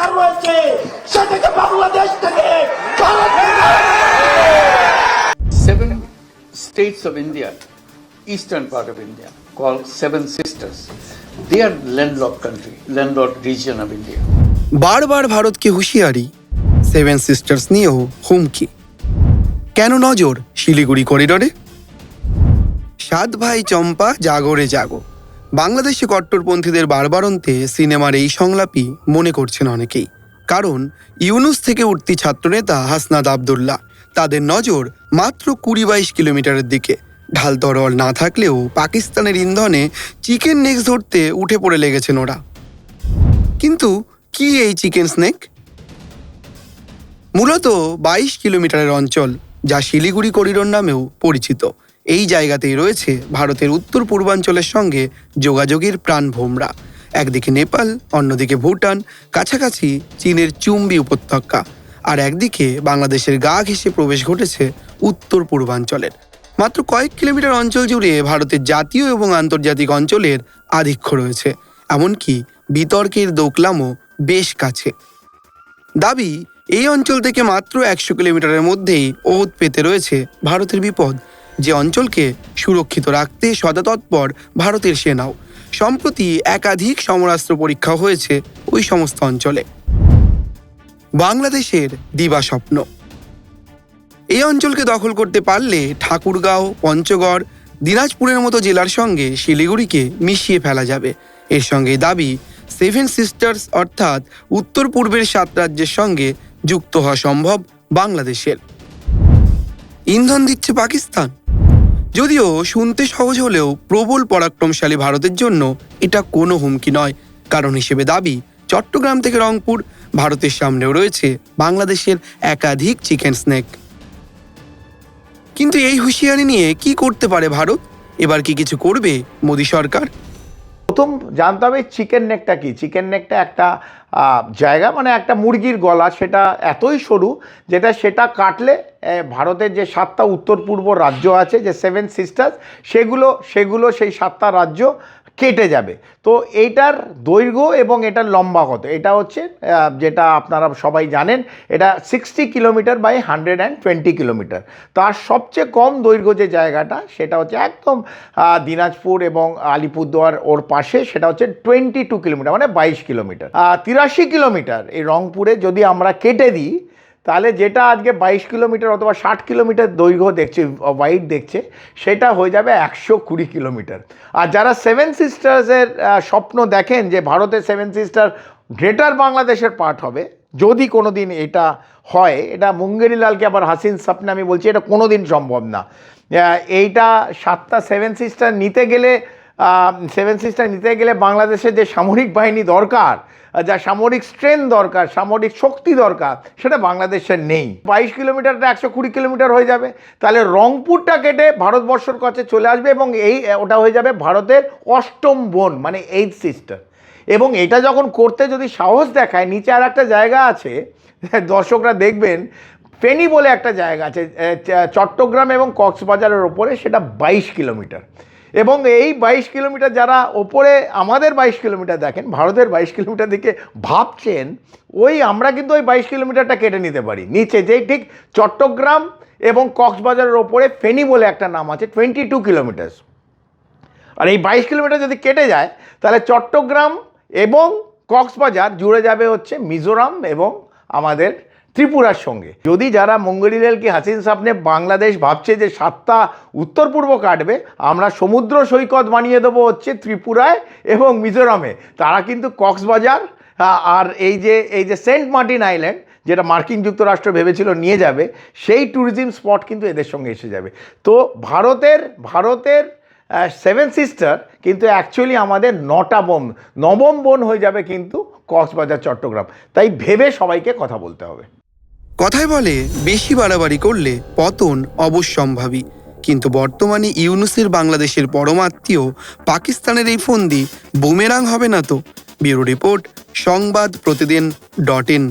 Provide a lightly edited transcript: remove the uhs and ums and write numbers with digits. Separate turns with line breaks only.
অধিকার রয়েছে সেটাকে বাংলাদেশ থেকে
Seven states of India, eastern part of India, called Seven Sisters. They are landlocked country, landlocked region of India.
বারবার ভারতকে হুঁশিয়ারি, সেভেন সিস্টার্স নিয়েও হুমকি। কেন নজর শিলিগুড়ি করিডোরে? সাত ভাই চম্পা জাগরে জাগো। বাংলাদেশে কট্টরপন্থীদের বারবারন্তে সিনেমার এই সংলাপই মনে করছেন অনেকেই। কারণ ইউনুস থেকে উঠতি ছাত্রনেতা হাসনাত আবদুল্লাহ, তাদের নজর মাত্র 20-22 কিলোমিটারের দিকে। ঢাল তরোয়াল না থাকলেও পাকিস্তানের ইন্ধনে চিকেন নেক্স ধরতে উঠে পড়ে লেগেছেন ওরা। কিন্তু কি এই চিকেন স্নেক? মূলত 22 কিলোমিটারের অঞ্চল, যা শিলিগুড়ি করিডোর নামেও পরিচিত। এই জায়গাতেই রয়েছে ভারতের উত্তর পূর্বাঞ্চলের সঙ্গে যোগাযোগের প্রাণভোমরা। একদিকে নেপাল, অন্যদিকে ভুটান, কাছাকাছি চীনের চুম্বি উপত্যকা, আর একদিকে বাংলাদেশের গা ঘেঁষে প্রবেশ ঘটেছে উত্তর পূর্বাঞ্চলের। মাত্র কয়েক কিলোমিটার অঞ্চল জুড়ে ভারতের জাতীয় এবং আন্তর্জাতিক অঞ্চলের আধিক্য রয়েছে। এমনকি বিতর্কের দোকলামও বেশ কাছে। দাবি, এই অঞ্চল থেকে মাত্র 100 কিলোমিটারের মধ্যেই ওত পেতে রয়েছে ভারতের বিপদ, যে অঞ্চলকে সুরক্ষিত রাখতে সদা তৎপর ভারতের সেনাও। সম্প্রতি একাধিক সমরাস্ত্র পরীক্ষা হয়েছে ওই সমস্ত অঞ্চলে। বাংলাদেশের দিবাস্বপ্ন। এই অঞ্চলকে দখল করতে পারলে ঠাকুরগাঁও, পঞ্চগড়, দিনাজপুরের মতো জেলার সঙ্গে শিলিগুড়িকে মিশিয়ে ফেলা যাবে। এর সঙ্গে দাবি, সেভেন সিস্টার্স অর্থাৎ উত্তর পূর্বের 7 রাজ্যের সঙ্গে যুক্ত হওয়া সম্ভব বাংলাদেশের। ইন্ধন দিচ্ছে পাকিস্তান। যদিও শুনতে সহজ হলেও প্রবল পরাক্রমশালী ভারতের জন্য এটা কোনো হুমকি নয়। কারণ হিসেবে দাবি, চট্টগ্রাম থেকে রংপুর, ভারতের সামনেও রয়েছে বাংলাদেশের একাধিক চিকেন স্নেক। কিন্তু এই হুঁশিয়ারি নিয়ে কি করতে পারে ভারত? এবার কি কিছু করবে মোদী সরকার?
প্রথম জানতে হবে চিকেন নেকটা কি। চিকেন নেকটা একটা জায়গা, মানে একটা মুরগির গলা, সেটা এতই সরু সেটা কাটলে ভারতের যে 7টা উত্তর পূর্ব রাজ্য আছে, যে 7 সিস্টার্স, সেগুলো সেই 7টা রাজ্য কেটে যাবে। তো এইটার দৈর্ঘ্য এবং এটার লম্বা কত, এটা হচ্ছে যেটা আপনারা সবাই জানেন, এটা 60 কিলোমিটার বাই 120 কিলোমিটার। তার সবচেয়ে কম দৈর্ঘ্য যে জায়গাটা, সেটা হচ্ছে একদম দিনাজপুর এবং আলিপুরদুয়ার ওর পাশে, সেটা হচ্ছে 22 কিলোমিটার, মানে 22 কিলোমিটার। 83 কিলোমিটার এই রংপুরে যদি আমরা কেটে দিই, তাহলে যেটা আজকে 22 কিলোমিটার অথবা 60 কিলোমিটার দৈর্ঘ্য দেখছে, ওয়াইড দেখছে, সেটা হয়ে যাবে 120 কিলোমিটার। আর যারা 7 সিস্টার্সের স্বপ্ন দেখেন যে ভারতের 7 সিস্টার গ্রেটার বাংলাদেশের পার্ট হবে, যদি কোনো দিন এটা হয়, এটা মুঙ্গেরিলালকে আবার হাসিন স্বপ্নে আমি বলছি, এটা কোনো দিন সম্ভব না। এইটা 7টা 7 সিস্টার নিতে গেলে বাংলাদেশের যে সামরিক বাহিনী দরকার, যা সামরিক স্ট্রেংথ দরকার, সামরিক শক্তি দরকার, সেটা বাংলাদেশের নেই। 22 কিলোমিটারটা 120 কিলোমিটার হয়ে যাবে। তাহলে রংপুরটা কেটে ভারতবর্ষের কাছে চলে আসবে এবং ওটা হয়ে যাবে ভারতের 8ম বোন, মানে 8 সিস্টার। এবং এটা যখন করতে যদি সাহস দেখায়, নিচে আর একটা জায়গা আছে, দর্শকরা দেখবেন, ফেনী বলে একটা জায়গা আছে চট্টগ্রাম এবং কক্সবাজারের ওপরে, সেটা 22 কিলোমিটার। এবং এই 22 কিলোমিটার যারা ওপরে আমাদের 22 কিলোমিটার দেখেন, ভারতের 22 কিলোমিটার দিকে ভাবছেন, আমরা কিন্তু ওই 22 কিলোমিটারটা কেটে নিতে পারি নিচে, যেই ঠিক চট্টগ্রাম এবং কক্সবাজারের ওপরে ফেনী বলে একটা নাম আছে, 22 কিলোমিটার। আর এই 22 কিলোমিটার যদি কেটে যায়, তাহলে চট্টগ্রাম এবং কক্সবাজার জুড়ে যাবে হচ্ছে মিজোরাম এবং আমাদের ত্রিপুরার সঙ্গে। যদি যারা মুঙ্গেরিলাল কি হাসিন স্বপ্নে বাংলাদেশ ভাবছে যে 7টা উত্তর পূর্ব কাটবে, আমরা সমুদ্র সৈকত বানিয়ে দেবো হচ্ছে ত্রিপুরায় এবং মিজোরামে, তারা কিন্তু কক্সবাজার আর এই যে সেন্ট মার্টিন আইল্যান্ড, যেটা মার্কিন যুক্তরাষ্ট্র ভেবেছিল নিয়ে যাবে, সেই ট্যুরিজম স্পট কিন্তু এদের সঙ্গে এসে যাবে। তো ভারতের 7 সিস্টার কিন্তু অ্যাকচুয়ালি আমাদের 9টা নবম বোন হয়ে যাবে কিন্তু কক্সবাজার, চট্টগ্রাম। তাই ভেবে সবাইকে কথা বলতে হবে।
কথায় বলে, বেশি বাড়াবাড়ি করলে পতন অবশ্যম্ভাবী। কিন্তু বর্তমানে ইউনুসের বাংলাদেশের পরমাত্মীয় পাকিস্তানের এই ফন্দি বুমেরাং হবে না তো? ব্যুরো রিপোর্ট, সংবাদ প্রতিদিন.in।